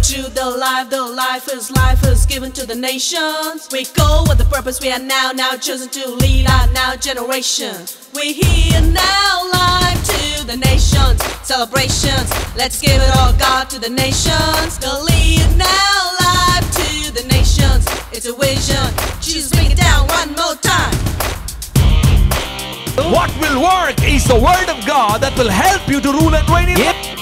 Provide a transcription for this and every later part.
to the life is given to the nations. We go with the purpose, we are now chosen to lead our now generation. We here now live to the nations, celebrations, let's give it all God to the nations. The lead now live to the nations, it's a vision, Jesus bring it down one more time. What will work is the word of God that will help you to rule and reign in life.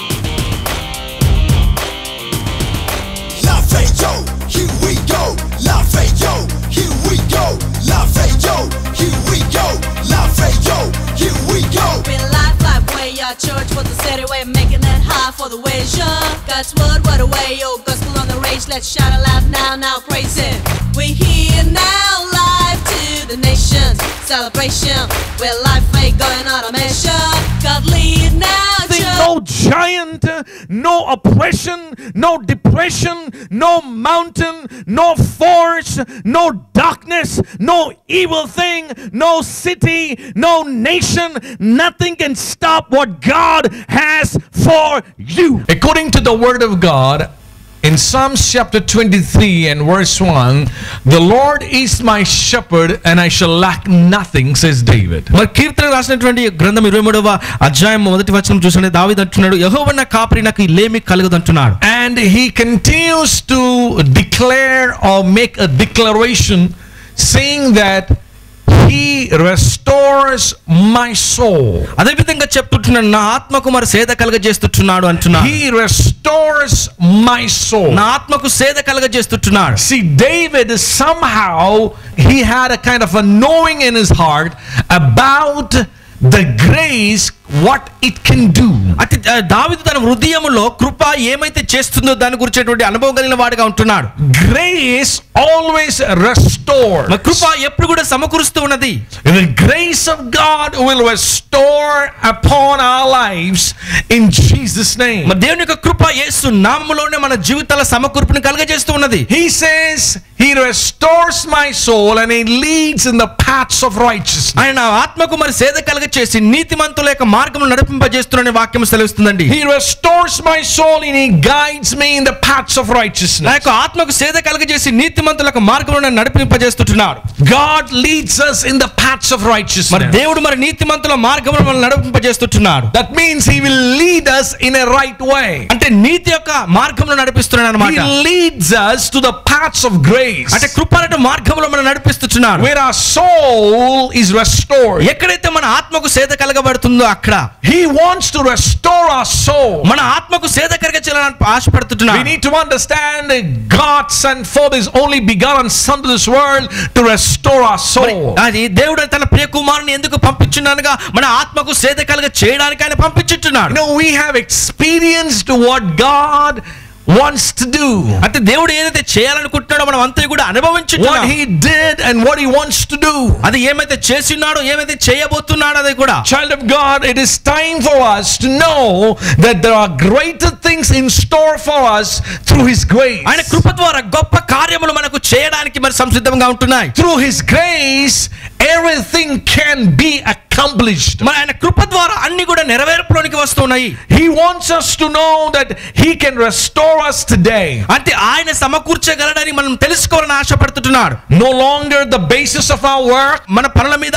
Yo, here we go, La Fe, yo, here we go, La Fe, yo, here we go, La Fe, yo, here we go. We're live way, our church for the city, we're making it high for the vision. God's word, what a way, oh, gospel on the rage, let's shout it loud now, praise Him. We're here now, live to the nations, celebration, we're live faith going on a mission. God lead now, No giant, no oppression, no depression, no mountain, no force, no darkness, no evil thing, no city, no nation, nothing can stop what God has for you. According to the word of God, in Psalms chapter 23 and verse 1, the Lord is my shepherd and I shall lack nothing, says David. మరి కీర్తన రాసినటువంటి గ్రంథం 23వ అధ్యాయం మొదటి వచనం చూస్తుంటే దావీదు అంటున్నాడు, యెహోవా నా కాపరి, నాకు లేమి కలగదు అంటున్నాడు. And he continues to declare or make a declaration saying that he restores my soul. అదే విధంగా చెప్తున్నాడు, నా ఆత్మకు మరి సేద కలగజేస్తున్నాడు అంటున్నాడు. He restores my soul. నా ఆత్మకు సేద కలగజేస్తున్నాడు. See, David somehow he had a kind of a knowing in his heart about the grace, what it can do. అంటే దావీదు తన హృదయములో కృప ఏమైతే చేస్తుందో దాని గురించేటువంటి అనుభవం కలిగిన వాడిగా ఉంటున్నాడు. Grace always restores. కృప ఎప్పుడు కూడా సమకూరుస్తూ ఉన్నది. The grace of God will restore upon our lives in Jesus name. మరి దేవుని యొక్క కృప యేసు నామములోనే మన జీవితాల సమకూర్పుని కలుగజేస్తూ ఉన్నది. He says he restores my soul and he leads in the paths of righteousness. ఆయన ఆత్మకు మరి సేద కలుగచేసి నీతిమంతుల యొక్క మార్గమును నడిపింపజేస్తున్నాడని వాక్యం సెలవిస్తుందండి. He restores my soul and he guides me in the paths of righteousness. నా యొక్క ఆత్మకు సేద కలుగజేసి నీతిమంతుల యొక్క మార్గమును నడిపింపజేస్తున్నాడు. God leads us in the paths of righteousness. మరి దేవుడు మరి నీతిమంతుల మార్గమును మనల్ని నడిపింపజేస్తున్నాడు. That means he will lead us in a right way. అంటే నీతి యొక్క మార్గమును నడిపిస్తున్నాడు అన్నమాట. He leads us to the paths of grace. అంటే కృపైన మార్గములో మనం నడిపిస్తున్నాడు. Where our soul is restored. ఎక్కడైతే మన ఆత్మకు సేద కలగబడుతుందో అక్కడ He wants to restore our soul. మన ఆత్మకు సేద కలగచేయాలని ఆశపడుతున్నాడు. We need to understand that God sent forth his only begotten son to this world to restore our soul. అది దేవుడు తన ప్రియ కుమారుని ఎందుకు పంపించున్నాడుగా మన ఆత్మకు సేద కలగ చేయడానికి ఆయన పంపించున్నాడు. No, we have experienced what God wants to do. అంటే దేవుడు ఏదైతే చేయాలనుకుంటున్నాడో మనం అంతా కూడా అనుభవించుతున్నాం. What he did and what he wants to do. అది ఏమైతే చేస్తున్నాడో ఏమైతే చేయబోతున్నాడో అది కూడా. Child of God, it is time for us to know that there are greater things in store for us through his grace. ఆయన కృప ద్వారా గొప్ప కార్యములు మనకు చేయడానికి మరి సంసిద్ధంగా ఉంటున్నాయి. Through his grace everything can be accomplished. మరి ఆయన కృప ద్వారా అన్ని కూడా నెరవేర్పులోనికి వస్తున్నాయి. He wants us to know that he can restore us today. అంటే ఆయన సమకూర్చగలడని మనం తెలుసుకోవాలని ఆశపడుతున్నాడు. No longer the basis of our work, మన పనుల మీద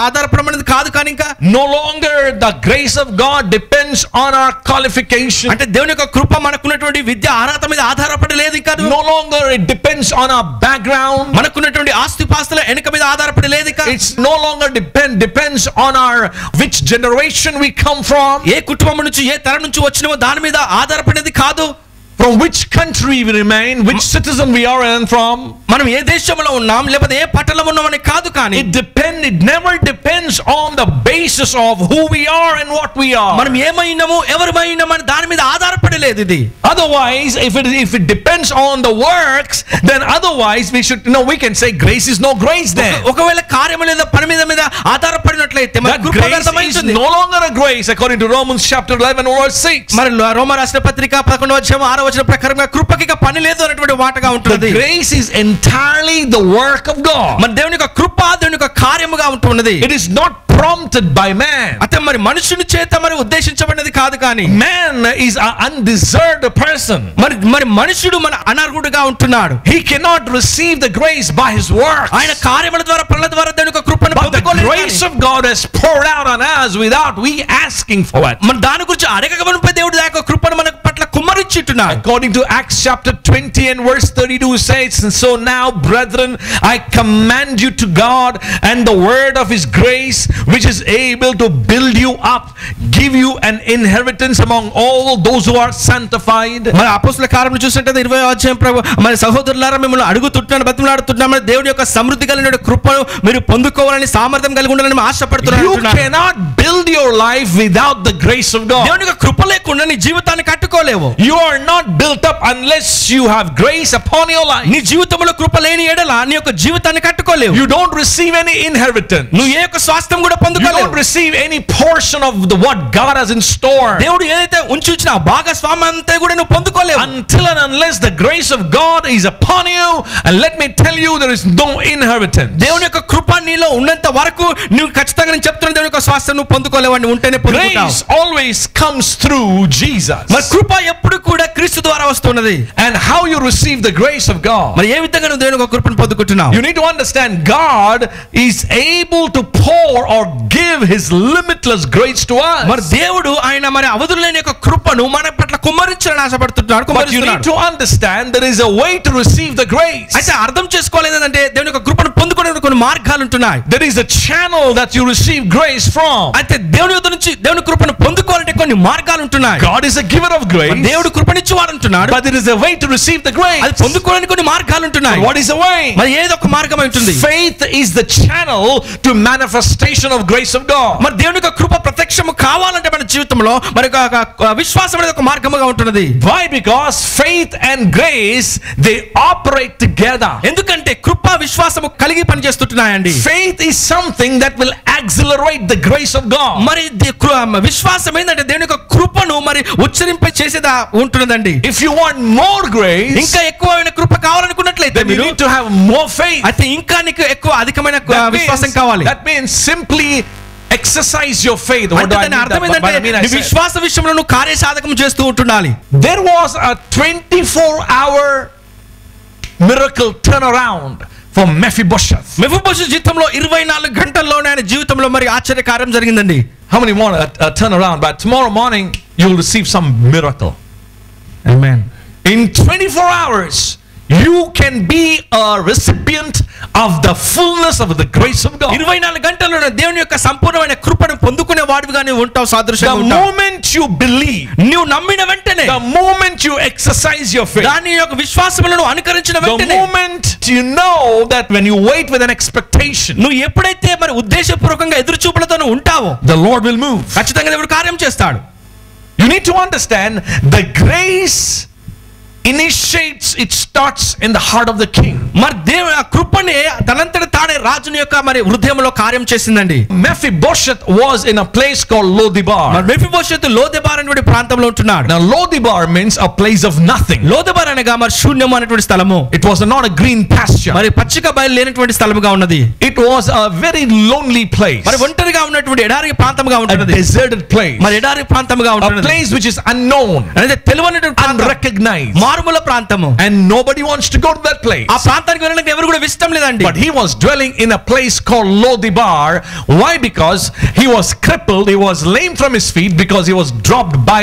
ఆధారపడమనేది కాదు, కానీ ఇంకా no longer the grace of God depends on our qualification. అంటే దేవుని యొక్క కృప మనకున్నటువంటి విద్య అర్హత మీద ఆధారపడి లేదు ఇంకా. No longer it depends on our background. మనకున్నటువంటి ఆస్తిపాస్తుల వెనుక మీద ఆధారపడి లేదు ఇంకా. It's no longer depends on our which generation we come from. ఏ కుటుంబం నుంచి ఏ తరం నుంచి వచ్చినమో దాని మీద ఆధారపడేది కాదు. From which country we remain, which citizen we are in from. మనం ఏ దేశంలో ఉన్నాం లేకపోతే ఏ పట్టణంలో ఉన్నామని కాదు, కానీ it never depends on the basis of who we are and what we are. మనం ఏమైనాము ఎవరిమైనాము అని దాని మీద ఆధారపడలేదు ఇది. Otherwise, if it depends on the works, then otherwise we can say grace is no grace then. ఒకవేళ కార్యము లేదా పని మీద ఆధారపడినట్లయితే మరి కృప grace is no longer a grace according to Romans chapter 11 verse 6. మరి రోమా రాసిన పత్రిక 11వ అధ్యాయం 6వ వచనం ప్రకారంగా కృపకి ఇక పని లేదు అనేటువంటి మాటగా ఉంటుంది. The grace is entirely the work of God. మరి దేవుని యొక్క కృప దేవుని యొక్క కార్యముగా ఉంటున్నది. It is not prompted by man. అయితే మరి మనుషుని చేత మరి ఉద్దేశించబడినది కాదు. కానీ Man is an undeserved person. మరి మనుషుడు మన అనర్హుడుగా ఉంటున్నాడు. He cannot receive the grace by his work. ఆయన కార్యముల ద్వారా పనుల ద్వారా దేవుని యొక్క కృపను But the పొందుకోలేడు. grace of God has poured out on us without we asking for it. మన దాని గురించి అడగకమునుపే దేవుడు ఆ యొక్క కృపను మన పట్ల కుమ్మరించుచున్నాడు. According to Acts chapter 20 and verse 32 says, and so now brethren I command you to God and the word of his grace which is able to build you up, give you an inheritance among all those who are sanctified. మరి అపోస్తలుల కార్యములు చూసినట్లయితే 20వ అధ్యాయం మరి సహోదరులారా మిమ్మల్ని అడుగుతున్నాను బతిమలాడుతున్నాను దేవుని యొక్క సమృద్ధి కలిగిన కృపను మీరు పొందుకోవాలని సామర్థ్యం కలిగి ఉండాలని ఆశపడుతున్నాను. You cannot build your life without the grace of God. దేవుని యొక్క కృప లేకుండా నీ జీవితాన్ని కట్టుకోలేవు. You are not built up unless you have grace upon your life. నీ జీవితంలో కృప లేని ఎడల నీ యొక్క జీవితాన్ని కట్టుకోలేవు. You don't receive any inheritance. నువ్వు ఏ యొక్క స్వాస్థ్యం కూడా You పొందుకోలేవు. don't receive any portion of what God has in store దేవుడు ఏదైతే ఉంచి ఉంచిన భాగస్వామ్యం అంతా కూడా నువ్వు పొందుకోలేవు until and unless the grace of God is upon you. And let me tell you, there is no inheritance. దేవుని యొక్క కృప నీలో ఉన్నంత వరకు నువ్వు ఖచ్చితంగా నేను చెప్తున్నా దేవుని యొక్క స్వాస్థ్యం నువ్వు పొందుకోలేవు అని ఉంటేనే పొందుకుంటావు. Grace always comes through Jesus. మరి కృప ఎప్పుడు కూడా క్రీస్తు ద్వారా వస్తున్నది. And how you receive the grace of God, మరి ఏ విధంగా నువ్వు దేవుని యొక్క కృపను పొందుకుంటున్నావు? you need to understand God is able to pour or give his limitless grace to us. మరి దేవుడు ఆయన మరి అవధులేని యొక్క కృపను మన పట్ల కుమ్మరించాలని ఆశపడుతున్నాడు. But you need to understand there is a way to receive the grace. అయితే అర్థం చేసుకోలేదు అంటే దేవుని యొక్క కృపను పొందుకోవడానికి కొన్ని మార్గాలు ఉంటున్నాయి. There is a channel that you receive grace from. అయితే దేవుని యొద్ద నుంచి దేవుని కృపను పొందుకోవాలంటే కొన్ని మార్గాలు ఉంటున్నాయి. God is a giver of grace. దేవుడు కృపనిచ్చేవాడు అంటున్నాడు. But there is a way to receive the grace. అది పొందుకోవడానికి కొన్ని మార్గాలు ఉంటున్నాయి. What is the way? మరి ఏదో ఒక మార్గం ఉంటుంది. Faith is the channel to manifestation of grace of God. మరి దేవుని యొక్క కృప ప్రత్యక్షము కావాలంటే మన జీవితంలో మరి విశ్వాసం అనేది ఒక మార్గముగా ఉంటున్నది. Why? Because faith and grace, they operate together. ఎందుకంటే కృప విశ్వాసము కలిగి పనిచేస్తున్నాయండి. Faith is something that will accelerate the grace of God. మరి విశ్వాసం ఏంటంటే దేవుని యొక్క కృపను మరి ఉచ్చరింప చేసేదా ఉంటున్నదండి. If you want more grace, ఇంకా ఎక్కువైన కృప కావాలనుకున్నట్లయితే then you మీరు need to have more faith. అయితే ఇంకా నీకు ఎక్కువ అధికమైన విశ్వాసం కావాలి. That means simply exercise your faith. What do I mean? అర్థం ఏంటంటే విశ్వాస విషయంలో నువ్వు కార్యసాధకం చేస్తూ ఉండాలి. There was a 24-hour miracle turnaround for Mephibosheth. Mephibosheth జీవితంలో 24 గంటల్లోనే ఆయన జీవితంలో మరి ఆశ్చర్యకార్యం జరిగిందండి. How many want a turnaround? But tomorrow morning you will receive some miracle. Amen. In 24 hours you can be a recipient of the fullness of the grace of God. 24 గంటల్లోనే దేవుని యొక్క సంపూర్ణమైన కృపను పొందుకునే వాడివిగా నీవు ఉంటావు. సాదృశ్యంగా The ఉంటావు. moment you believe, నీవు నమ్మిన వెంటనే, the moment you exercise your faith, దాని యొక్క విశ్వాసములను అనుకరించిన the వెంటనే, moment you know that when you wait with an expectation, నువ్వు ఎప్పుడైతే మరి ఉద్దేశపూర్వకంగా ఎదురు చూపులతో ఉంటావో the Lord will move. ఖచ్చితంగా దేవుడు కార్యం చేస్తాడు. You need to understand the grace initiates, it starts in the heart of the king. మరి దేవుని ఆ కృపనే తనంతట తానే రాజుని యొక్క మరి హృదయంలో కార్యం చేసిందండి. Mephibosheth was in a place called Lodebar. మరి మెఫీబోషెత్ లోదెబార్ అనేటువంటి ప్రాంతంలో ఉంటున్నాడు. Now Lodebar means a place of nothing. లోదెబార్ అనగా మరి శూన్యం అనేటువంటి స్థలము. It was not a green pasture. మరి పచ్చిక బయలు లేనటువంటి స్థలముగా ఉన్నది. It was a very lonely place. మరి ఒంటరిగా ఉన్నటువంటి ఎడారి ప్రాంతంగా A ఉంటున్నది. deserted place. మరి ఎడారి ప్రాంతంగా A ఉంటున్నది. place which is unknown, అంటే తెలియనటువంటి ప్రాంతం, unrecognized. మారుమూల ప్రాంతము. And nobody wants to go to that place. ఆ ప్రాంతానికి వెళ్ళడానికి ఎవరు కూడా ఇష్టం లేదండి. But he was dwelling in a place called Lodebar. Why? Because he was crippled, he was lame from his feet because he was dropped by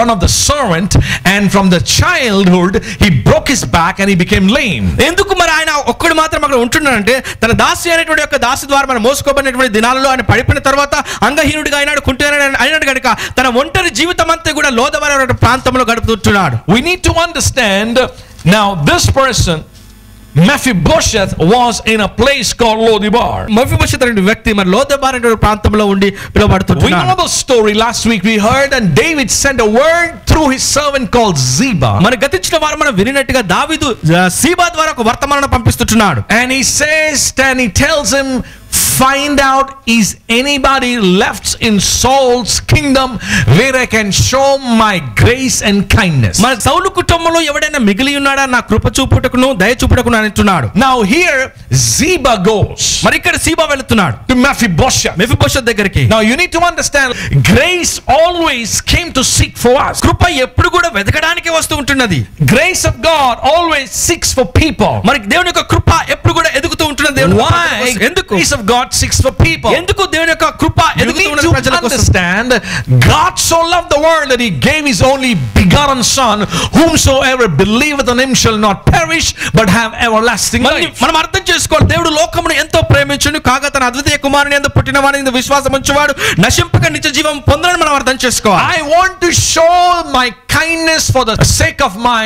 one of the servant, and from the childhood he broke his back and he became lame. ఎందుకు మరి ఆయన ఒక్కడు మాత్రం అక్కడ ఉంటున్నాడంటే తన దాసి అనేటువంటి యొక్క దాసి ద్వారా మనం మోసుకోబడినటువంటి దినాలలో ఆయన పడిపోయిన తర్వాత అంగహీనుడిగా అయినాడు, అయినాడు కనుక తన ఒంటరి జీవితం అంతా కూడా లోదెబార్ ప్రాంతంలో గడుపుతున్నాడు. We need to understand now this person Mephibosheth was in a place called Lodebar. Mephibosheth అనే వ్యక్తి మరి లోదెబార్ అనే ప్రాంతంలో ఉండి We పిలువబడుతున్నాడు. know the story. Last week we heard, and David sent a word through his servant called Ziba. మన గతించిన వారు మనం వినినట్టుగా దావీదు సీబా ద్వారా ఒక వర్తమానం పంపిస్తున్నాడు. And he says, and he tells him, find out, is anybody left in Saul's kingdom where I can show my grace and kindness? మన సౌలు కుటుంబంలో ఎవడైనా మిగిలి ఉన్నాడా నా కృప చూపుటకును దయ చూపుటకును అంటున్నాడు. Now here Ziba goes. మరి ఇక్కడ సీబా వెళ్తున్నాడు To Mephibosheth. మెఫీబోషెత్ దగ్గరికి. Now you need to understand, grace always came to seek for us. కృప ఎప్పుడు కూడా వెతకడానికి వస్తూ ఉంటున్నది. Grace of God always seeks for people. మరి దేవుని యొక్క కృప ఎప్పుడు కూడా ఎదుగుతూ ఉంటున్నది. దేవుని Why? ఎందుకు? Grace of God seeks for people. ఎందుకు దేవుని యొక్క కృప You ఎదుగుతూ need ఉన్నది to ప్రజల కోసం? understand, God so loved the world that He gave His only begotten Son, whomsoever believeth on Him shall not perish but have everlasting life. మనం అర్థం చేసుకోవాలి, దేవుడు లోకమును ఎంతో ప్రేమించును కాగా తన అద్వితీయ కుమారుని యందు పుట్టిన వాని యందు విశ్వాసం ఉంచువాడు నశింపక నిత్య జీవం పొందునని మనం అర్థం చేసుకోవాలి. I want to show my kindness for the sake of my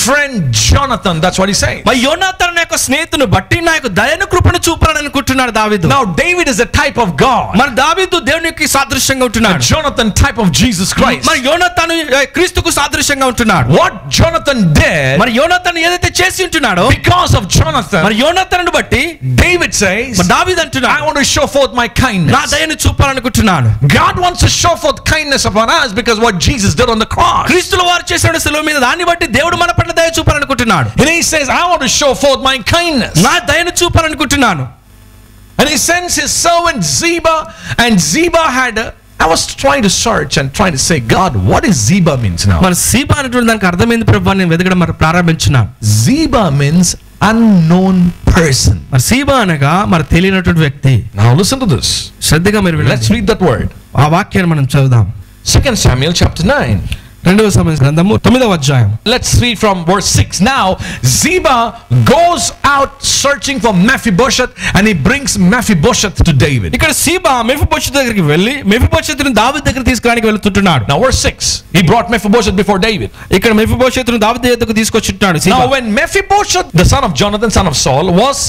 friend Jonathan. That's what he's saying. మరి యోనాతాను యొక్క స్నేహితుని బట్టి నా యొక్క దయను కృపను చూపాలని అనుకుంటున్నాడు దావీదు. Now David is a type of God. మరి దావీదు దేవునికి సాదృశ్యంగా ఉంటున్నాడు. Jonathan type of Jesus Christ. మరి యోనాతాను క్రీస్తుకు సాదృశ్యంగా ఉంటున్నాడు. What Jonathan did, మరి యోనాతాను ఏదైతే చేసి ఉంటున్నాడో because of Jonathan, మరి యోనాతాను బట్టి David says, మరి దావీదు అంటున్నాడు, I want to show forth my kindness. నా దయను చూపాలనుకుంటున్నాను. God wants to show forth kindness upon us because what Jesus did on the cross. క్రీస్తుల వారు చేసిన శిలువ మీద దాన్ని బట్టి దేవుడు మన పట్ల దయ చూపాలనుకుంటున్నాడు. And he says, I want to show forth my kindness. నా దయను చూపాలనుకుంటున్నాను. And he sends his servant Ziba, and Ziba had I was trying to search and trying to say, God, what is Ziba means now? మరి Ziba అనేటువంటి దానికి అర్థమైంది ప్రభువా, నేను వెతకడం మరి ప్రారంభించినాను. Ziba means unknown person. మరి సీబా అనగా మరి తెలియనటువంటి వ్యక్తి. Now listen to this. శ్రద్ధగా మీరు వినండి. Let's read that word. ఆ వాక్యాన్ని మనం చదువుదాం. 2 Samuel chapter 9. రెండవ సమయ గ్రంథము 9వ అధ్యాయం. Let's read from verse 6. Now Ziba goes out searching for Mephibosheth, and he brings Mephibosheth to David. ఇక్కడ సీబా మెఫీబోషెత్ దగ్గరికి వెళ్ళి మెఫీబోషెతును దావీదు దగ్గరికి తీసుకురానికి వెళ్తుంటున్నాడు. Now verse 6. He brought Mephibosheth before David. ఇక్కడ మెఫీబోషెతును దావీదు దగ్గరికి తీసుకొచ్చుంటాడు. Now when Mephibosheth, the son of Jonathan, son of Saul, was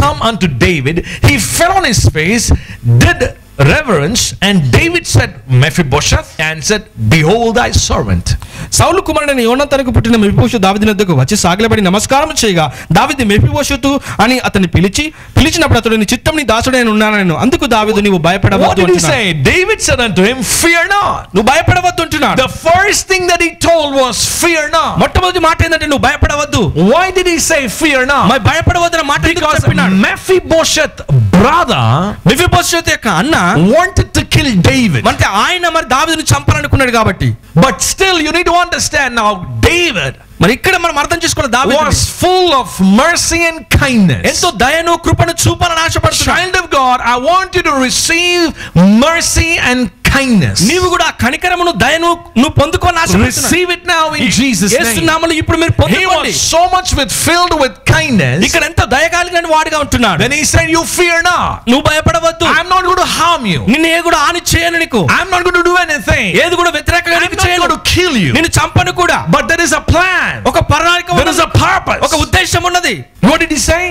come unto David, he fell on his face, did reverence, and David said, Mephibosheth, and said, behold thy servant. సౌలు కుమారుడైన యోనాతానుకు పుట్టిన మెఫీబోషెతు దావీదు వద్దకు వచ్చి సాగిలపడి నమస్కారం చేయగా దావీదు మెఫీబోషెతు అని అతన్ని పిలిచినప్పుడు అతడు నీ చిత్తం నీ దాసుడైన ఉన్నానని. అందుకు దావీదు నీవు భయపడవద్దు What did he అంటున్నాడు. say? David said unto him, fear not. నువ్వు భయపడవద్దు అంటున్నాడు. The first thing that he told was, fear not. మొట్టమొదటి మాట ఏంటంటే నువ్వు భయపడవద్దు. Why did he say fear not? మరి భయపడవద్దు అనే మాట ఎందుకు Because చెప్పినాడు? Mephibosheth brother మెఫీబోషెతు యొక్క అన్న wanted to kill David. అంటే ఆయన మరి దావీదును చంపాలనుకున్నాడు కాబట్టి. But still you need to understand now, David మరి ఇక్కడ మనం అర్థం చేసుకోవాలి, దావీదు was full of mercy and kindness. ఎంతో దయను కృపను చూపాలని ఆశపడుతున్నాడు. Child of God, I want you to receive mercy and kindness. నీవు కూడా కనికరమును దయను నువ్వు పొందుకోవాలని ఆశపడుతున్నావు. Receive it now in Jesus' Yesu name. నామములో ఇప్పుడు మీరు He పొందుకోండి. was so much filled with kindness. ఇక్కడ ఎంత దయ కలిగిన వాడిగా ఉంటున్నాడు. Then he said, you fear not. నువ్వు భయపడవద్దు. I'm not going to harm you. నిన్ను ఏ కూడా హాని చేయను నీకు. I'm not going to do anything. ఏది కూడా వ్యతిరేకంగా I'm నీకు not చేయను. going to kill you. నిన్ను చంపను కూడా. But there is a plan. ఒక ప్రణాళిక There is ఉన్నది. a purpose. ఒక ఉద్దేశం ఉన్నది. What did he say?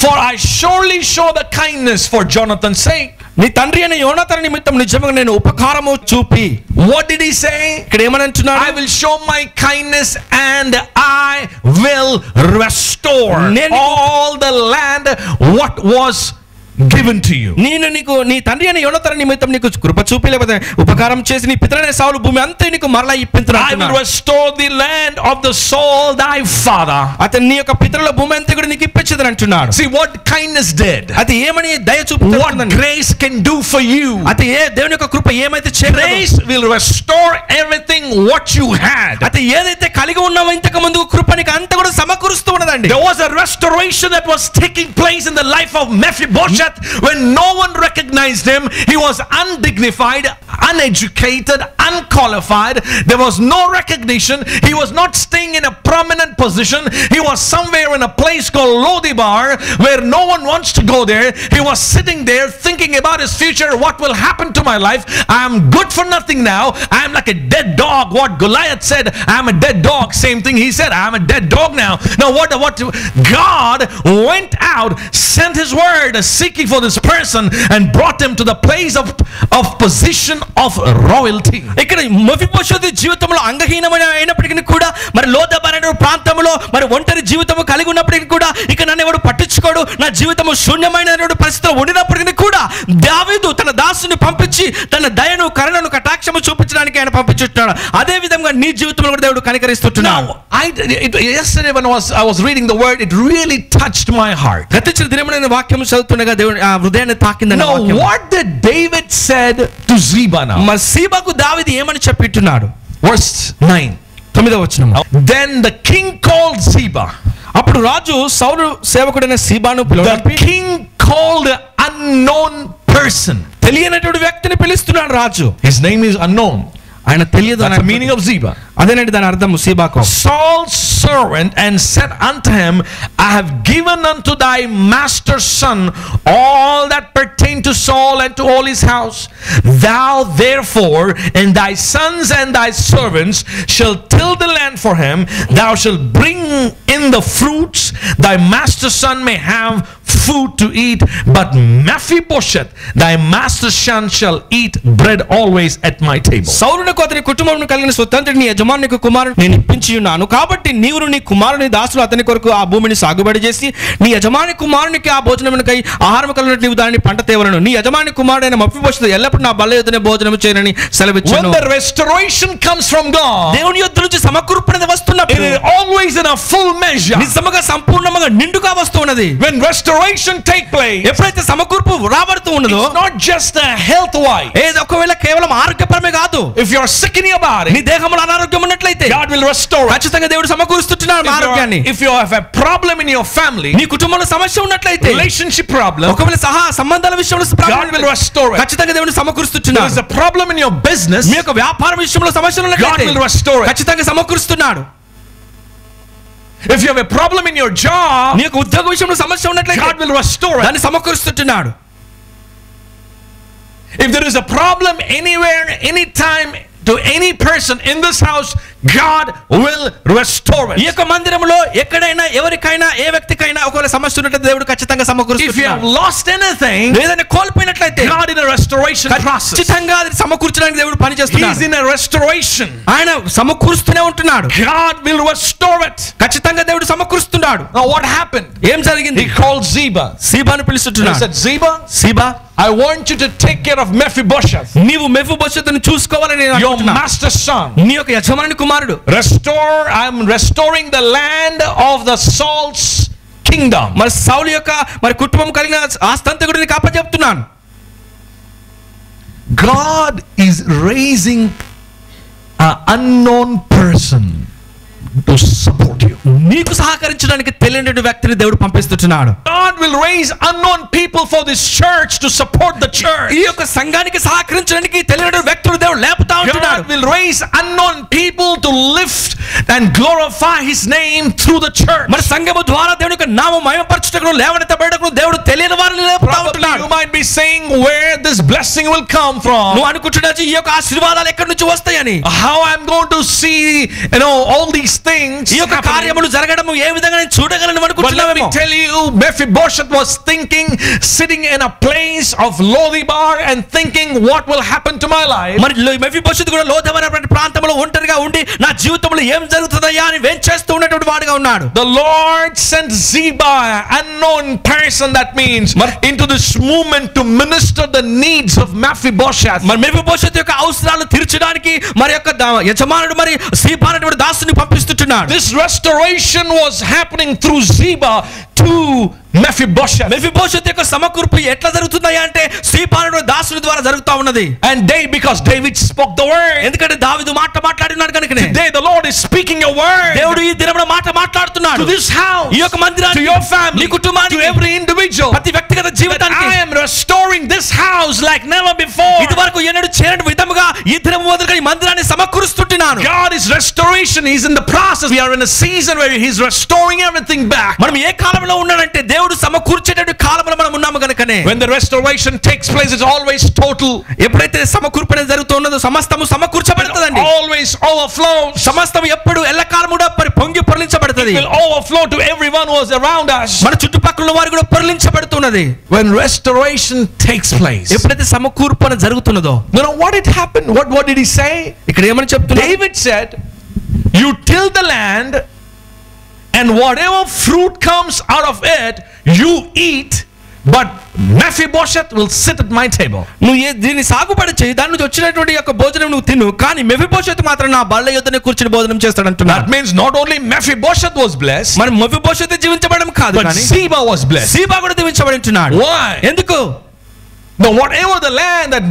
For I surely show the kindness for Jonathan's sake. నీ తండ్రి అయిన యోనాతాను నిమిత్తం నిజంగా నేను ఉపకారము చూపి. What did he say? ఇక్కడ ఏమని అంటున్నాడు? I will show my kindness and I will restore all the land what was given to you. నేను నీకు నీ తండ్రి అయిన యోనాతాను నిమిత్తం నీకు కృప చూపి లేకపోతే ఉపకారం చేసి నీ పితరులైన సౌలు భూమి అంతా నీకు మరలా ఇప్పించును I will అంటున్నాడు. restore the land of the Saul thy father. అతను నీ యొక్క పితరుల భూమి అంతా కూడా నీకు ఇప్పించదని అంటున్నాడు. See what kindness did. అది ఏమని దయ What చూపుతుందని. grace can do for you. అది దేవుని యొక్క కృప ఏమైతే చేయగలదో. Grace will restore everything what you had. అది ఏదైతే కలిగి ఉన్నావో ఇంతకు ముందు కృప నీకు అంతా కూడా సమకూరుస్తూ ఉన్నదండి. There was a restoration that was taking place in the life of Mephibosheth when no one recognized him. He was undignified, uneducated, unqualified. There was no recognition. He was not staying in a prominent position. He was somewhere in a place called Lodibar where no one wants to go there. He was sitting there thinking about his future. What will happen to my life? I am good for nothing now. I am like a dead dog. What Goliath said, I am a dead dog. Same thing he said, I am a dead dog now. Now what God went out, sent his word seeking for this person and brought him to the place of position of royalty. ఇక్కడ మెఫీబోషెతు జీవితంలో అంగహీనమైన అయినప్పటికీ కూడా మరి లోదబర్ అనే ప్రాంతంలో మరి ఒంటరి జీవితం కలిగి ఉన్నప్పటికీ కూడా ఇక నన్ను ఎవడు పట్టించుకోడు, నా జీవితము శూన్యమైన పరిస్థితిలో ఉండినప్పటికీ కూడా దావీదు తన దాసుని పంపించి తన దయను కరుణను కటాక్షము చూపించడానికి ఆయన పంపించుతున్నాడు. అదే విధంగా నీ జీవితంలో కూడా దేవుడు కనికరిస్తున్నాడు. Yesterday when I was reading the word, it really touched my heart. గతించిన దినమున నేను వాక్యం చదువుతుండగా దేవుని హృదయాన్ని తాకిందని. Now what did David said to Ziba now? మరి సీబాకు దావీదు ఏమని చెప్పిట్టున్నాడు? Verse 9. 9వ వచనం. Then the king called Ziba. అప్పుడు రాజు సౌలు సేవకుడైన సీబాను పిలిచి, The king called an unknown person. తెలియనటువంటి వ్యక్తిని పిలుస్తున్నాడు రాజు. His name is unknown. ఆయన తెలియదు. That's the meaning of Ziba. అదేనండి దాని అర్థం సీబాకు. Saul's servant and said unto him, I have given unto thy master's son all that pertain to Saul and to all his house. Thou therefore and thy sons and thy servants shall till the land for him. Thou shalt bring in the fruits. Thy master's son may have food to eat, but Mephibosheth thy master's son shall eat bread always at my table. సౌలునకు అతని కుటుంబమును కలిగిన స్వతంత్రుని నీ యజమానికి కుమారుని నేను ఇప్పించి ఉన్నాను, కాబట్టి నీవు నీ కుమారుని దాసులు అతని కొరకు ఆ భూమిని సాగుబడి చేసి నీ యజమాని కుమారునికి ఆ భోజనమునకై ఆహారం కలిగినట్టు నీవు దానిని పంట తేవలను. నీ యజమాని కుమారుడైన మెఫీబోషెతు ఎల్లప్పుడూ నా బల్ల యొద్దనే భోజనము చేయనని సెలవిచ్చాను. When the restoration comes from God, దేవుని యొద్ద నుంచి సమకూర్పున వస్తున్నప్పుడు it is always in a full measure. నిజముగా సంపూర్ణంగా నిండుగా వస్తున్నది. When restoration take place, ఎప్పుడైతే సమకూర్పు రాబడుతూ ఉన్నదో, it's not just a health wise. ఏది ఒకవేళ కేవలం ఆరోగ్యపరమే కాదు. If you are sick in your body, నీ దేహంలో అనారోగ్యం ఉన్నట్లయితే God will restore it. ఖచ్చితంగా దేవుడు సమకూరుస్తున్నాడు ఆరోగ్యాన్ని. If you have a problem in your family, నీ కుటుంబంలో సమస్య ఉన్నట్లయితే, relationship problem, ఒకవేళ సంబంధాల విషయంలో God will restore it. ఖచ్చితంగా దేవుడు సమకూరుస్తున్నాడు. There is a problem in your business, మీ యొక్క వ్యాపార విషయంలో సమస్యలు God ఉన్నట్లయితే will restore it. ఖచ్చితంగా సమకూరుస్తున్నాడు. If you have a problem in your job, నీ యొక్క ఉద్యోగ విషయంలో సమస్య ఉన్నట్లయితే God will restore it. దాన్ని సమకూరుస్తున్నాడు. If there is a problem anywhere, anytime, to any person in this house, God will restore it. ఈ యొక్క మందిరంలో ఎక్కడైనా ఎవరికైనా ఏ వ్యక్తికైనా ఒకవేళ సమస్య ఉన్నట్లయితే దేవుడు ఖచ్చితంగా సమకూరుస్తున్నాడు. If you have lost anything, ఏదైనా కోల్పోయినట్లయితే God in a restoration process. ఖచ్చితంగా అది సమకూర్చడానికి దేవుడు పని చేస్తున్నాడు. He's in a restoration. ఆయన సమకూరుస్తూనే ఉంటున్నాడు. God will restore it. ఖచ్చితంగా దేవుడు సమకూరుస్తున్నాడు. Now what happened? ఏం జరిగింది? He called Ziba. సీబాను He పిలుస్తున్నాడు. said, Ziba, Ziba, I want you to take care of Mephibosheth, నీవు మెఫీబోషెతును చూసుకోవాలని నేను your అనుకుంటున్నా. master's son. నీ యొక్క యజమాని కుమారుడు. I'm restoring the land of the Saul's kingdom. మరి సౌలు యొక్క మరి కుటుంబం కలిగిన ఆస్తంతా కూడా నీకు అప్పచెప్తున్నాను. God is raising an unknown person to support you. నీకు సహకరించడానికి తెలియని వ్యక్తిని దేవుడు పంపిస్తున్నాడు. God will raise unknown people for this church to support the church. ఈ యొక్క సంఘానికి సహకరించడానికి తెలియని వ్యక్తులు దేవుడు లేపుతా ఉంటున్నాడు. God will raise unknown people to lift and glorify his name through the church. మరి సంఘము ద్వారా దేవుని యొక్క నామం మహిమపరచుటకు లేవనెత్తబడటకు దేవుడు తెలియని వారిని లేపుతా ఉంటున్నాడు. You might be saying where this blessing will come from. నువ్వు అనుకుంటున్నావు ఈ యొక్క ఆశీర్వాదాలు ఎక్కడి నుంచి వస్తాయని. How I'm going to see, all these things. ఈ యొక్క కార్యములు జరగడము ఏ విధంగా నేను చూడగలను But let me అనుకుంటున్నావేమో. tell you, Mephibosheth was thinking, sitting in a place of Lodebar and thinking, what will happen to my life? మరి మెఫీబోషెతు కూడా లోదెబర్ ప్రాంతంలో ఒంటరిగా ఉండి నా జీవితంలో ఏం జరుగుతుందయ్యా అని వెంచేస్తూ ఉన్నటువంటి వాడుగా ఉన్నాడు. The Lord sent Ziba, an unknown person, that means, into this movement to minister the needs of Mephibosheth. మరి మెఫీబోషెతు యొక్క అవసరాలు తీర్చడానికి మరి యొక్క యజమానుడు మరి సీబా అనేటువంటి దాసుని పంపిస్తున్నాడు. This restoration was happening through Ziba to Mephibosheth. మెఫీబోషెతు యొక్క సమకూర్పు ఎట్లా జరుగుతుందయ్యా అంటే సీబా అనేటువంటి దాసుని ద్వారా జరుగుతా ఉన్నది. And because David spoke the word. ఎందుకంటే దావీదు మాట్లాడినాడు కనుకనే. Today the Lord is speaking a word. దేవుడు ఈ దినమున మాట్లాడుతున్నాడు. To this house, ఈ యొక్క మందిరానికి, to your family, నీ కుటుంబానికి, to every individual. ప్రతి వ్యక్తిగత జీవితానికి I am restoring this house like never before. ఇదివరకు ఎన్నడూ చేయని విధముగా ఈ దినము మొదలుగా ఈ మందిరాన్ని సమకూరుస్తున్నాను. God is restoration. He's in the process. We are in a season where he's restoring everything back. మనం ఏ కాలంలో ఉన్నాడంటే దేవుడు సమకూర్చేటటువంటి కాలంలో మనం ఉన్నాము కనుకనే. When the restoration takes place, it's always total. ఎప్పుడైతే సమకూర్పు అనేది జరుగుతున్నదో సమస్తము సమకూర్చబడుతుందండి. Always overflows. సమస్తం ఎప్పుడు ఎల్లకాలం కూడా పొంగి పొర్లించబడుతుంది. It will overflow to everyone who is around us. మన చుట్టుపక్కల వారు కూడా పొర్లించబడుతున్నది. When restoration takes place. ఎప్పుడైతే సమకూర్పు అనేది జరుగుతున్నదో. What had happened? What did he say? ఇక్కడ ఏమని చెప్తున్నాడు? David said, you till the land and whatever fruit comes out of it, you eat. But Mephibosheth will sit at my table. నువ్వు దీన్ని సాగుబడి చేయి, దాని నుంచి వచ్చినటువంటి యొక్క భోజనం నువ్వు తిను, కానీ మెఫీబోషెత్ మాత్రం నా బల్ల యొద్దనే కూర్చుని భోజనం చేస్తాడు అంటున్నాడు. That means not only Mephibosheth was blessed, మరి మెఫీబోషెత్ జీవించబడడం కాదు, but కానీ Ziba was blessed. సీబా కూడా దీవించబడి ఉంటున్నాడు. Why? ఎందుకు? Now whatever the land that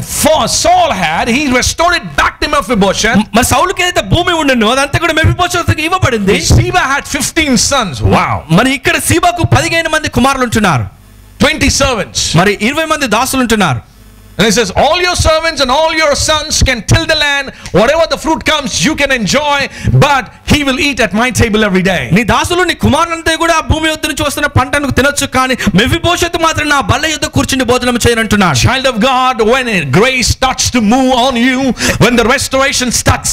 Saul had, he restored it back to Mephibosheth. మరి సౌలుకి ఏదైతే భూమి ఉండెనో అదంతా కూడా మెఫీబోషెత్కి ఇవ్వబడింది. Ziba had 15 sons. Wow. మరి ఇక్కడ సీబాకు 15 మంది కుమారులు ఉంటున్నారు, 20 servants. మరి 20 మంది దాసులు ఉంటున్నారు. And it says all your servants and all your sons can till the land, whatever the fruit comes you can enjoy, but he will eat at my table every day. నీ దాసులు నీ కుమారులంతా కూడా భూమి యొద్ద నుంచి వస్తున్న పంటను తినొచ్చు, కానీ మెఫీబోషెత్ మాత్రం నా బల్ల యొద్ద కూర్చుని భోజనం చేయనంటున్నాడు. Child of God, when grace starts to move on you, when the restoration starts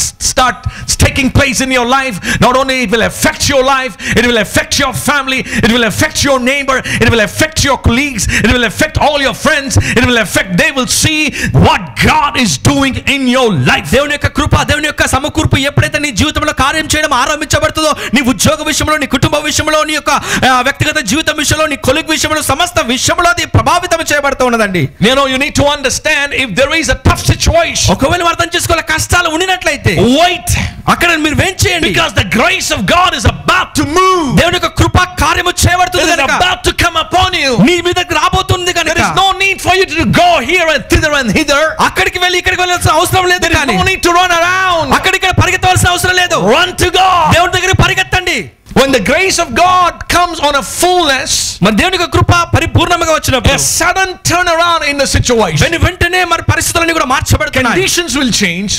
taking place in your life, not only it will affect your life, it will affect your family, it will affect your neighbor, it will affect your colleagues, it will affect all your friends, it will affect, they will see what God is doing in your life. దేవుని యొక్క కృప, దేవుని యొక్క సమకూర్పు ఎప్పుడైతే నీ జీవితంలో కార్యం చేయడం ఆరంభించబడుతుందో, నీ ఉద్యోగ విషయంలో, నీ కుటుంబ విషయంలో, నీ యొక్క వ్యక్తిగత జీవితం విషయంలో, నీ కొలీగ్ విషయంలో, సమస్త విషయంలో అది ప్రభావితం చేయబడుతూ ఉన్నదండి. You need to understand, if there is a tough situation, ఒకవేళ అర్థం చేసుకోవాలి, కష్టాలు ఉండినట్లయితే wait. అక్కడ మీరు వెయిట్ చేయండి, because the grace of God is about to move. దేవుని యొక్క కృప కార్యము చేయబడుతుంది కనుక, it is about to come upon you. నీ మీదకి రాబోతుంది కనుక, there is no need for you to go here and thither and hither. అక్కడికి వెళ్ళి ఇక్కడికి వెళ్ళాల్సిన అవసరం లేదు. There is no need to run around. అక్కడికి పరిగెత్తవలసిన అవసరం లేదు. Run to God. దేవుని దగ్గరికి పరిగెత్తండి. When the grace of God comes on a fullness, మన దేవుని యొక్క కృప పరిపూర్ణంగా వచ్చినప్పుడు, a sudden turnaround in the situation, వెంటనే మరి పరిస్థితులన్నీ కూడా మార్చబడుతున్నాయి. conditions will change,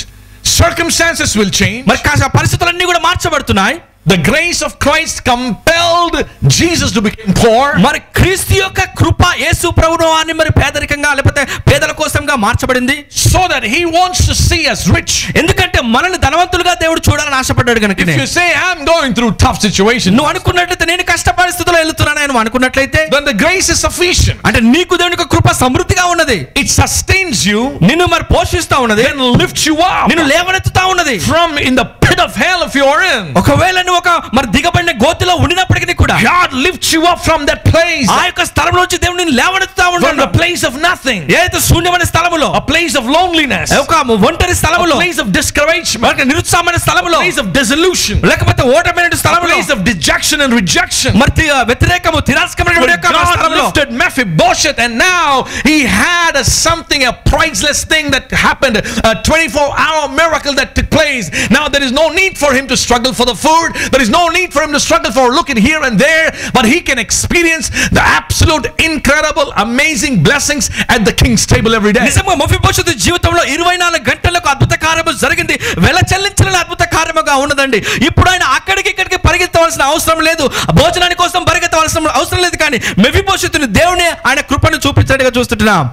circumstances will change. మరి పరిస్థితులన్నీ కూడా మార్చబడుతున్నాయి. The grace of Christ compelled Jesus to become poor. మరి క్రీస్తు యొక్క కృప యేసు ప్రభువును అని మరి పేదరికంగా లేకపోతే పేదల కోసంగా మార్చబడింది. So that he wants to see us rich. ఎందుకంటే మనల్ని ధనవంతులుగా దేవుడు చూడాలని ఆశపడ్డాడు కనుక. If you say I'm going through tough situations, నువ్వు అనుకున్నట్లయితే నేను కష్ట పరిస్థితుల్లో వెళ్తున్నాను అని అనుకున్నట్లయితే, then the grace is sufficient. అంటే నీకు దేవుని యొక్క కృప సమృద్ధిగా ఉన్నది. It sustains you. నిన్ను మరి పోషిస్తా ఉన్నది. Then lifts you up. నిన్ను లేవనెత్తుతా ఉన్నది. From in the pit of hell if you are in. ఒకవేళ నువ్వు ఒక మరి దిగబడిన గోతిలో ఉండినప్పటికీ కూడా, God lifts you up from that place. ఆ యొక్క స్థలం నుంచి దేవుడు నిన్ను లేవనెత్తుతా ఉన్నాడు. From the place of nothing. ఏదైతే శూన్యమైన స్థలములో, a place of loneliness, ఒక ఒంటరి స్థలములో, a place of discouragement, ఒక నిరుత్సాహమైన స్థలములో, a place of disillusion, లేకపోతే ఓటమైన స్థలములో, a place of dejection and rejection. మరి వ్యతిరేకము తిరస్కరణ యొక్క God lifted Mephibosheth, and now he had something, a priceless thing that happened, a 24-hour miracle that took place. Now there is no need for him to struggle for the food. There is no need for him to struggle for looking here and there, but he can experience the absolute incredible amazing blessings at the king's table every day. నిజంగా Mephibosheth జీవితంలో 24 గంటలకు అద్భుత కార్యము జరిగింది. వెల చెల్లించలేని అద్భుత కార్యముగా ఉన్నదండి. ఇప్పుడు ఆయన అక్కడికి ఇక్కడికి పరిగెత్తవలసిన అవసరం లేదు, భోజనాని కోసం పరిగెత్తవలసిన అవసరం లేదు, కానీ మెఫీబోషెతుని దేవుని ఆయన కృపను చూపించడానికి చూస్తున్నాం.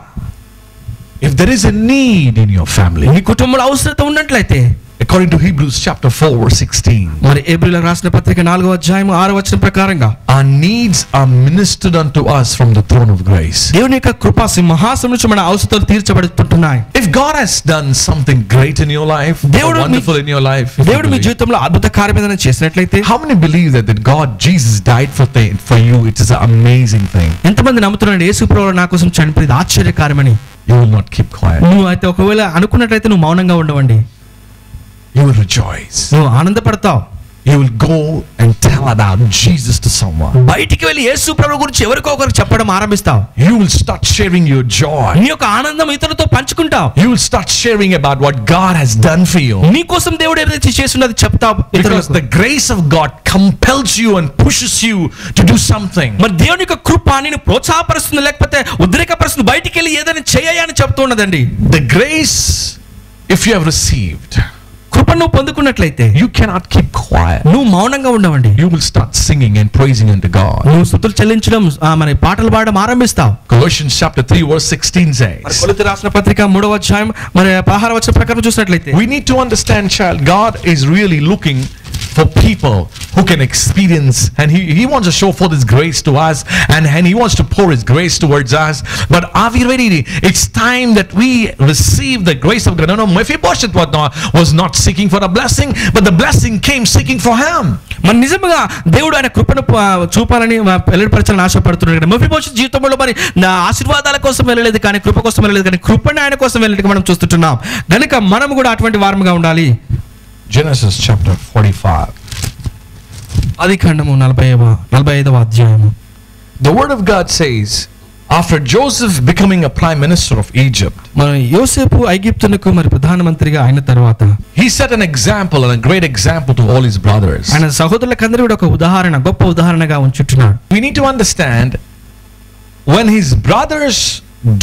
If there is a need in your family, నీ కుటుంబంలో అవసరత ఉన్నట్లయితే, according to Hebrews chapter 4 verse 16, మరి హెబ్రీయులకు రాసిన పత్రిక 4వ అధ్యాయం 6వ వచనం ప్రకారంగా, our needs are ministered unto us from the throne of grace. దేవుని యొక్క కృపా సింహాసనం నుంచి మన అవసరతలు తీర్చబడుతుంటున్నాయి. If God has done something great in your life, wonderful in your life, దేవుడు మీ జీవితంలో అద్భుత కార్యం ఏదైనా చేసినట్లయితే, how many believe that God Jesus died for you? It is an amazing thing. ఎంతమంది నమ్ముతున్నారు యేసు ప్రభువు నా కోసం చనిపోయింది ఆశ్చర్యకార్యమని? You will not keep quiet. నువ్వు అయితే ఒకవేళ అనుకున్నట్లయితే నువ్వు మౌనంగా ఉండవండి. You will rejoice. నువ్వు ఆనందపడతావు. You will go and tell about Jesus to someone. బయటికి వెళ్ళి యేసు ప్రభువు గురించి ఎవరికో ఒకరికి చెప్పడం ఆరంభిస్తావు. You will start sharing your joy. నీ యొక్క ఆనందం ఇతరులతో పంచుకుంటావు. You will start sharing about what God has done for you. నీ కోసం దేవుడు ఏదైతే చేస్తున్నది చెప్తావు. Because the grace of God compels you and pushes you to do something. మరి దేవుని యొక్క కృప నిన్ను ప్రోత్సాహపరుస్తుంది, లేకపోతే ఉద్రేకపరుస్తుంది, బయటికి వెళ్ళి ఏదైనా చేయని చెప్తున్నదండి. The grace, if you have received, కృప నువ్వు పొందుకున్నట్లయితే, you cannot keep quiet. నువ్వు మౌనంగా ఉండవండి. You will start singing and praising unto God. నువ్వు స్తుతులు చెల్లించడం, మరి పాటలు పాడడం ఆరంభిస్తావు. Colossians chapter 3 verse 16 says, కొలొస్సీయులకు రాసిన పత్రిక 3వ అధ్యాయం మరి 16వ వచనం ప్రకారం చూసినట్లయితే, we need to understand, child, God is really looking for people who can experience, and he wants to show forth his grace to us, and he wants to pour his grace towards us. But are we ready? It's time that we receive the grace of God. No, Mephibosheth was not seeking for a blessing, but the blessing came seeking for him. మన నిజంగా దేవుడు ఆయన కృపను చూపాలని వెల్లడిపరచాలని ఆశపడుతున్నాడు. Mephibosheth జీవితంలో మరి నా ఆశీర్వాదాల కోసం వెళ్ళలేదు కానీ కృప కోసం వెళ్ళలేదు కానీ కృపను ఆయన కోసం వెళ్ళేట్టుగా మనం చూస్తుంటున్నాం. కనుక మనం కూడా అటువంటి వారముగా ఉండాలి. Genesis chapter 45. ఆదికాండము 45వ అధ్యాయము. The word of God says, after Joseph becoming a prime minister of Egypt, మన యోసేపు ఐగుప్తునకు మరి ప్రధానమంత్రిగా అయిన తర్వాత he set an example and a great example to all his brothers. ఆయన సహోదరులకందరూ కూడా ఒక ఉదాహరణ, గొప్ప ఉదాహరణగా ఉంచుతున్నాడు. We need to understand, when his brothers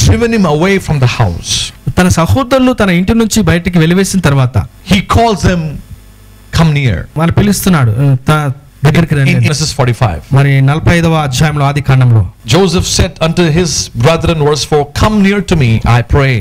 driven him away from the house, తన సహోదరులు తన ఇంటి నుంచి బయటికి వెలివేసిన తర్వాత he calls them, come near. మనం పిలుస్తున్నాడు దగ్గరికి రండి. In Genesis 45, మరి 45వ అధ్యాయంలో ఆదికాండంలో Joseph said unto his brethren, verse 4, come near to me, I pray.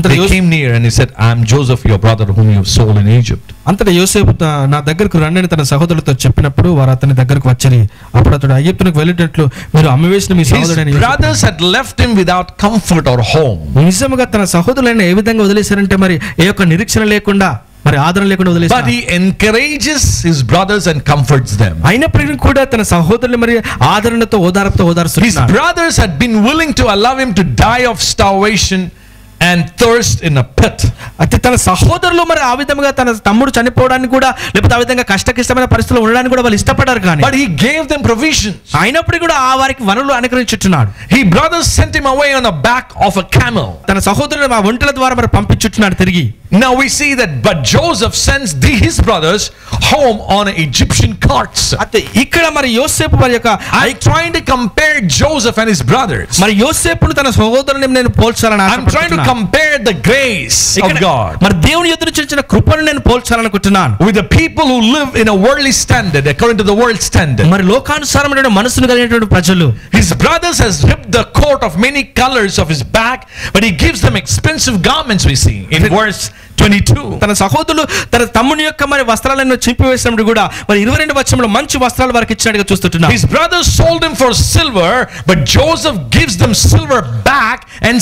They came near and he said, I am Joseph, your brother, whom you have sold in Egypt. అంతటా యోసేపు నా దగ్గరకు రండి అని తన సహోదరులతో చెప్పినప్పుడు వారు అతని దగ్గరకు వచ్చి అప్పుడు అతడు ఐగుప్తునకు వెళ్ళేటట్లు మీరు అమ్మివేసిన మీ సహోదరుడైన His brothers had left him without comfort or home. నిజంగా తన సహోదరులైన ఏ విధంగా వదిలేశారంటే మరి ఏ యొక్క నిరీక్షణ లేకుండా మరి ఆదరణ లేకుండా వదిలేశారు. But he encourages his brothers and comforts them. అయినప్పటికీ కూడా తన సహోదరులు మరి ఆదరణతో ఓదార్పుతో ఓదారుస్తున్నారు. His brothers had been willing to allow him to die of starvation and thirst in a pit. అయితే తన సహోదరులు మరి ఆ విధంగా తన తమ్ముడు చనిపోవడానికి కూడా లేకపోతే ఆ విధంగా కష్టకిష్టమైన పరిస్థితుల్లో ఉండడానికి కూడా వాళ్ళు ఇష్టపడారు కానీ But he gave them provisions. అయినప్పటికీ కూడా ఆ వారికి వనరులు అనుగ్రహించుచున్నాడు. His brothers sent him away on the back of a camel. తన సహోదరులు ఆ ఒంటెల ద్వారా మరి పంపించుచున్నాడు తిరిగి. Now we see that, but Joseph sends his brothers home on Egyptian carts. అయితే ఇక్కడ మరి యోసేపు మరి యొక్క I'm trying to compare Joseph and his brothers. మరి యోసేపును తన సహోదరుని నేను పోల్చాలని I'm trying to compare the grace of God మరి దేవుని ఎదురు చూచిన కృపను నేను పోల్చాలనుకుంటున్నాను with the people who live in a worldly standard, according to the world standard. మరి లోకానుసారమైన మనసును కలిగినటువంటి ప్రజలు. His brothers has ripped the coat of many colors of his back, but he gives them expensive garments, we see in verse 22. తన సహోదరులు తన తమ్ముని యొక్క మరి వస్త్రాలను చింపివేసినప్పుడు కూడా మరి 22వ వచనంలో మంచి వస్త్రాలు వారికి ఇచ్చినట్టుగా చూస్తున్నాం. His brothers sold him for silver, but Joseph gives them silver back and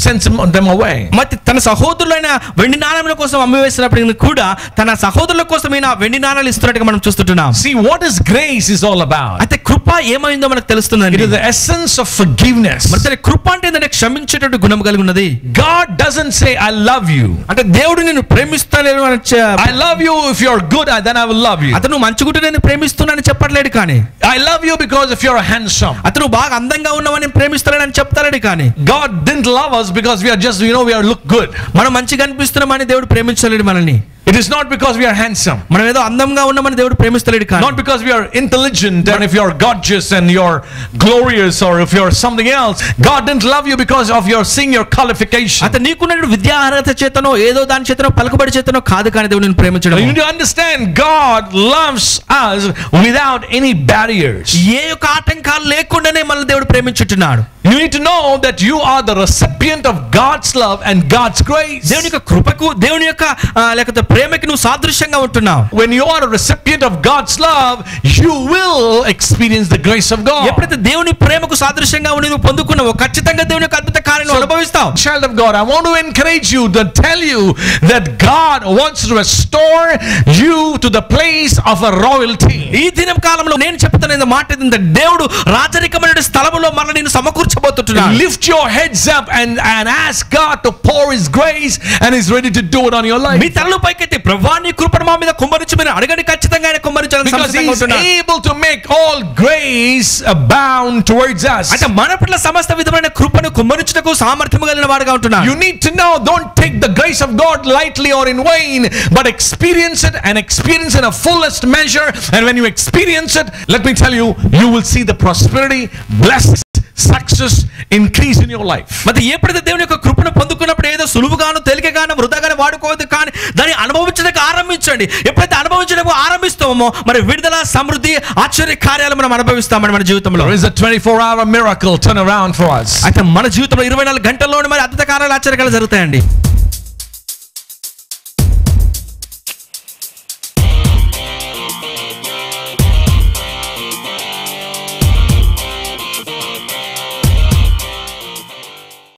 sends them away. మరి తన సహోదరులైన వెండి నాణాల కోసం అమ్మివేసినప్పుడు కూడా తన సహోదరుల కోసం ఈయన వెండి నాణాలు ఇస్తున్నట్టుగా మనం చూస్తున్నాం. See, what is grace is all about. అయితే కృప ఏమైందో మనకు తెలుస్తుందండి. It is the essence of forgiveness. మరి కృప అంటే ఏంటంటే క్షమించేటటువంటి గుణం కలిగి ఉన్నది. God doesn't say I love you. అంటే దేవుడు నేను ప్రేమిస్తాను అని I love you if you're good, then I will love you. అతను మంచిగుంటే నేను ప్రేమిస్తున్నానని చెప్పట్లేడు కానీ I love you because if you're handsome. అతను బాగా అందంగా ఉన్నావని ప్రేమిస్తానని చెప్తాడు కానీ God didn't love us because we are just we are look good. మనం మంచిగా అనిపిస్తున్నామని దేవుడు ప్రేమించలేడు మనల్ని. It is not because we are handsome. మనం ఏదో అందంగా ఉన్నామని దేవుడు ప్రేమిస్తలేడు కానీ not because we are intelligent and if you are gorgeous and you're glorious or if you're something else. God didn't love you because of your seeing your qualification. అత నీకున్న విద్యా అర్హత చేతనో ఏదో దాని చేతనో పలుకుబడి చేతనో కాదు కానీ దేవుడు నిన్ను ప్రేమించడం. You need to understand, God loves us without any barriers. ఏ యొక్క ఆటంకాలు లేకుండానే మనల్ని దేవుడు ప్రేమించుచున్నాడు. You need to know that you are the recipient of God's love and God's grace. దేవుని యొక్క కృపకు దేవుని యొక్క లేకపోతే ప్రేమకి నువ్వు సాదృశ్యంగా ఉంటున్నావు. When you are a recipient of God's love, you will experience the grace of God. ఎప్పుడైతే దేవుని ప్రేమకు సాదృశ్యంగా ఉండి నువ్వు పొందుకున్నావో ఖచ్చితంగా దేవుని యొక్క అద్భుత కార్యాలను అనుభవిస్తావు. Child of God, I want to encourage you to tell you that God wants to restore you to the place of a royalty. ఈ దినం కాలంలో నేను చెప్తున్న మాట ఏంటంటే దేవుడు రాజరికమైన స్థలములో మనల్ని నిన్ను సమకూర్చబోతున్నాడు. Lift your heads up and ask God to pour his grace and he's ready to do it on your life. మీ తలలు పైకెత్తి ప్రభువా నీ కృపను మా మీద కుమ్మరించు మీరు అడగండి ఖచ్చితంగా ఆయన కుమ్మరించాలని సమస్తంగా ఉంటున్నాడు. Because he is able to make all grace abound towards us. అంటే మన పట్ల సమస్త విధమైన కృపను కుమ్మరించుటకు సామర్థ్యము కలిగిన వాడుగా ఉంటున్నాడు. You need to know, don't take the grace of God lightly or in vain, but experience it and experience in a fullest measure, and when you experience it, let me tell you, you will see the prosperity, blessings, success increase in your life. మరి ఎప్పుడైతే దేవుని యొక్క కృపను పొందుకున్నప్పుడు ఏదో సులువుగాను తేలికగాను వృధాగాను వాడుకోవద్దు కానీ దాన్ని అనుభవించడానికి ఆరంభించండి. ఎప్పుడైతే అనుభవించడానికి ఆరంభిస్తామో మరి విడుదల సమృద్ధి ఆశ్చర్య కార్యాలు మనం అనుభవిస్తామని మన జీవితంలో. There is a 24-hour miracle turn around for us. అయితే మన జీవితంలో 24 గంటల్లోనే మరి అద్భుత కార్యాలు ఆశ్చర్య కార్యాలు జరుగుతాయండి.